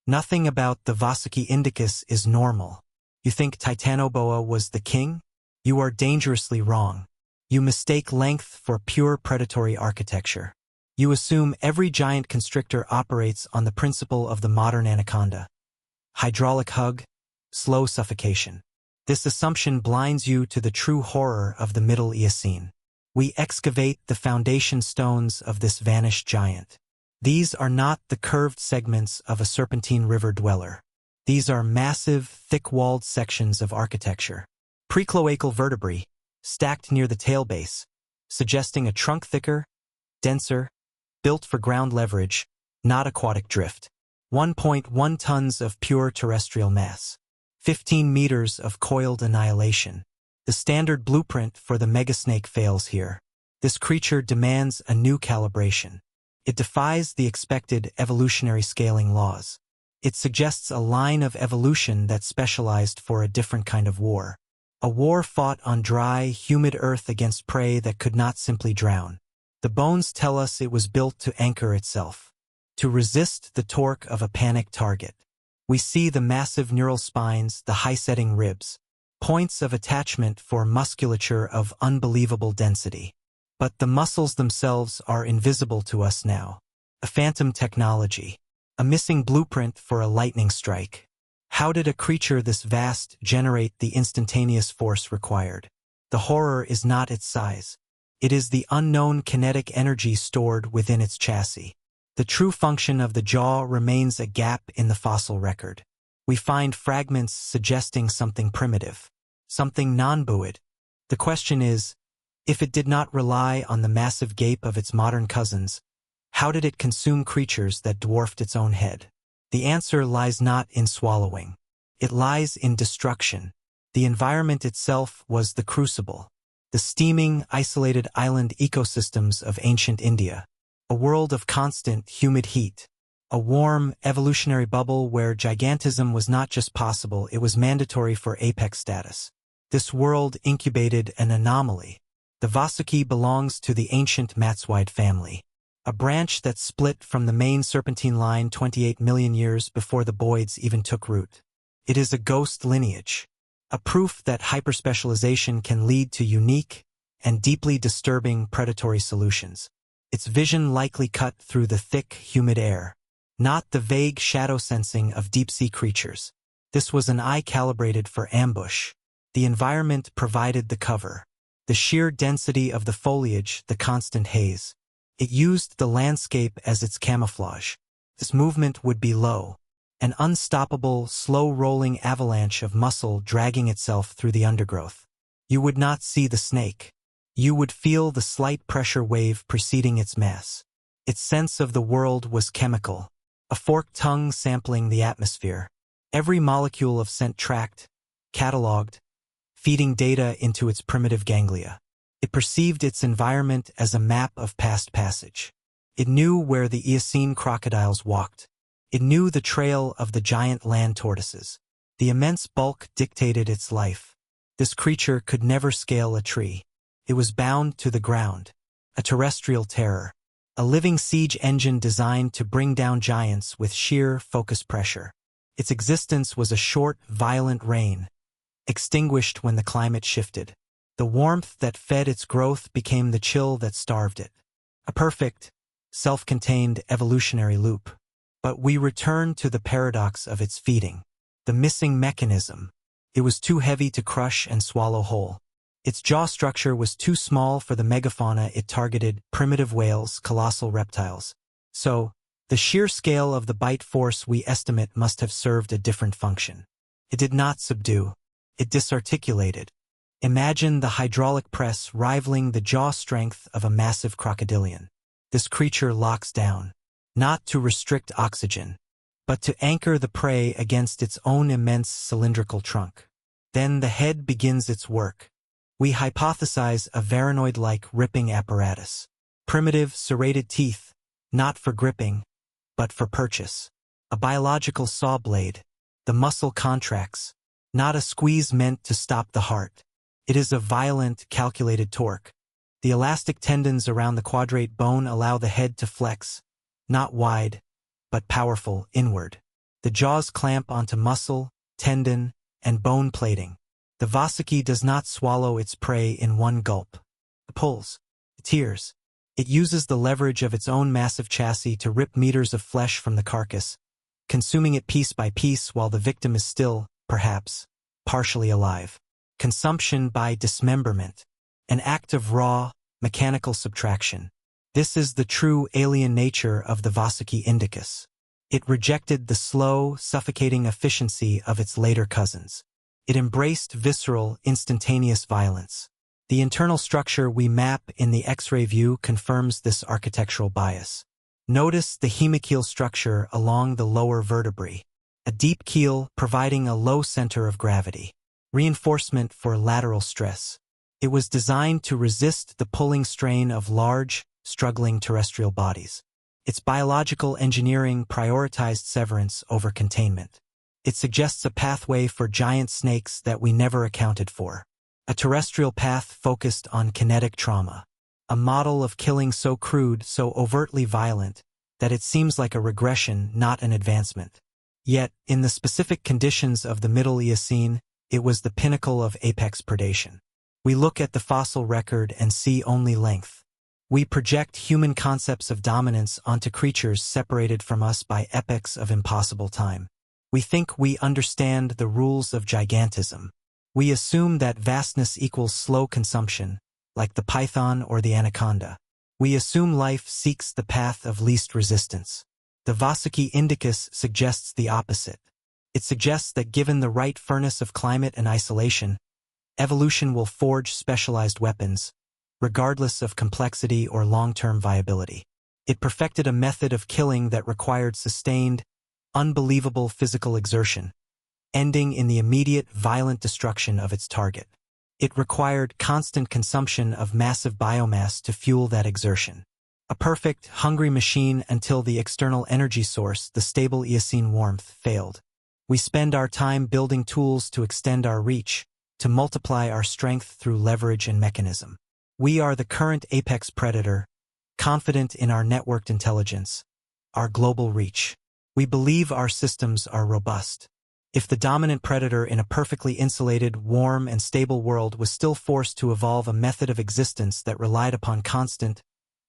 Nothing about the Vasuki Indicus is normal. You think Titanoboa was the king? You are dangerously wrong. You mistake length for pure predatory architecture. You assume every giant constrictor operates on the principle of the modern anaconda. Hydraulic hug, slow suffocation. This assumption blinds you to the true horror of the Middle Eocene. We excavate the foundation stones of this vanished giant. These are not the curved segments of a serpentine river dweller. These are massive, thick-walled sections of architecture. Precloacal vertebrae, stacked near the tail base, suggesting a trunk thicker, denser, built for ground leverage, not aquatic drift. 1.1 tons of pure terrestrial mass. 15 meters of coiled annihilation. The standard blueprint for the megasnake fails here. This creature demands a new calibration. It defies the expected evolutionary scaling laws. It suggests a line of evolution that specialized for a different kind of war. A war fought on dry, humid earth against prey that could not simply drown. The bones tell us it was built to anchor itself, to resist the torque of a panicked target. We see the massive neural spines, the high-setting ribs, points of attachment for musculature of unbelievable density. But the muscles themselves are invisible to us now. A phantom technology. A missing blueprint for a lightning strike. How did a creature this vast generate the instantaneous force required? The horror is not its size. It is the unknown kinetic energy stored within its chassis. The true function of the jaw remains a gap in the fossil record. We find fragments suggesting something primitive, something non-buoyed. The question is, if it did not rely on the massive gape of its modern cousins, how did it consume creatures that dwarfed its own head? The answer lies not in swallowing. It lies in destruction. The environment itself was the Crucible, the steaming, isolated island ecosystems of ancient India, a world of constant, humid heat, a warm, evolutionary bubble where gigantism was not just possible, it was mandatory for apex status. This world incubated an anomaly. The Vasuki belongs to the ancient Matsuide family, a branch that split from the main serpentine line 28 million years before the Boids even took root. It is a ghost lineage, a proof that hyperspecialization can lead to unique and deeply disturbing predatory solutions. Its vision likely cut through the thick, humid air, not the vague shadow sensing of deep-sea creatures. This was an eye calibrated for ambush. The environment provided the cover. The sheer density of the foliage, the constant haze. It used the landscape as its camouflage. This movement would be low, an unstoppable, slow-rolling avalanche of muscle dragging itself through the undergrowth. You would not see the snake. You would feel the slight pressure wave preceding its mass. Its sense of the world was chemical, a forked tongue sampling the atmosphere. Every molecule of scent tracked, catalogued, feeding data into its primitive ganglia. It perceived its environment as a map of past passage. It knew where the Eocene crocodiles walked. It knew the trail of the giant land tortoises. The immense bulk dictated its life. This creature could never scale a tree. It was bound to the ground, a terrestrial terror, a living siege engine designed to bring down giants with sheer focus pressure. Its existence was a short, violent reign, extinguished when the climate shifted. The warmth that fed its growth became the chill that starved it. A perfect, self-contained evolutionary loop. But we return to the paradox of its feeding. The missing mechanism. It was too heavy to crush and swallow whole. Its jaw structure was too small for the megafauna it targeted, primitive whales, colossal reptiles. So, the sheer scale of the bite force we estimate must have served a different function. It did not subdue. It disarticulated. Imagine the hydraulic press rivaling the jaw strength of a massive crocodilian. This creature locks down, not to restrict oxygen, but to anchor the prey against its own immense cylindrical trunk. Then the head begins its work. We hypothesize a varanoid-like ripping apparatus. Primitive, serrated teeth, not for gripping, but for purchase. A biological saw blade. The muscle contracts, not a squeeze meant to stop the heart. It is a violent, calculated torque. The elastic tendons around the quadrate bone allow the head to flex, not wide, but powerful, inward. The jaws clamp onto muscle, tendon, and bone plating. The Vasuki does not swallow its prey in one gulp. It pulls. It tears. It uses the leverage of its own massive chassis to rip meters of flesh from the carcass, consuming it piece by piece while the victim is still, perhaps, partially alive. Consumption by dismemberment. An act of raw, mechanical subtraction. This is the true alien nature of the Vasuki Indicus. It rejected the slow, suffocating efficiency of its later cousins. It embraced visceral, instantaneous violence. The internal structure we map in the X-ray view confirms this architectural bias. Notice the hemikeel structure along the lower vertebrae. A deep keel providing a low center of gravity. Reinforcement for lateral stress. It was designed to resist the pulling strain of large, struggling terrestrial bodies. Its biological engineering prioritized severance over containment. It suggests a pathway for giant snakes that we never accounted for. A terrestrial path focused on kinetic trauma. A model of killing so crude, so overtly violent, that it seems like a regression, not an advancement. Yet, in the specific conditions of the Middle Eocene, it was the pinnacle of apex predation. We look at the fossil record and see only length. We project human concepts of dominance onto creatures separated from us by epochs of impossible time. We think we understand the rules of gigantism. We assume that vastness equals slow consumption, like the python or the anaconda. We assume life seeks the path of least resistance. The Vasuki Indicus suggests the opposite. It suggests that given the right furnace of climate and isolation, evolution will forge specialized weapons, regardless of complexity or long-term viability. It perfected a method of killing that required sustained, unbelievable physical exertion, ending in the immediate, violent destruction of its target. It required constant consumption of massive biomass to fuel that exertion. A perfect, hungry machine until the external energy source, the stable Eocene warmth, failed. We spend our time building tools to extend our reach, to multiply our strength through leverage and mechanism. We are the current apex predator, confident in our networked intelligence, our global reach. We believe our systems are robust. If the dominant predator in a perfectly insulated, warm, and stable world was still forced to evolve a method of existence that relied upon constant,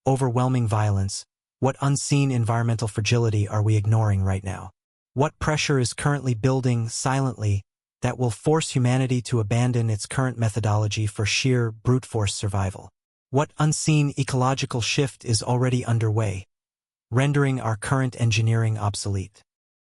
overwhelming violence, what unseen environmental fragility are we ignoring right now? What pressure is currently building silently that will force humanity to abandon its current methodology for sheer brute force survival? What unseen ecological shift is already underway, rendering our current engineering obsolete?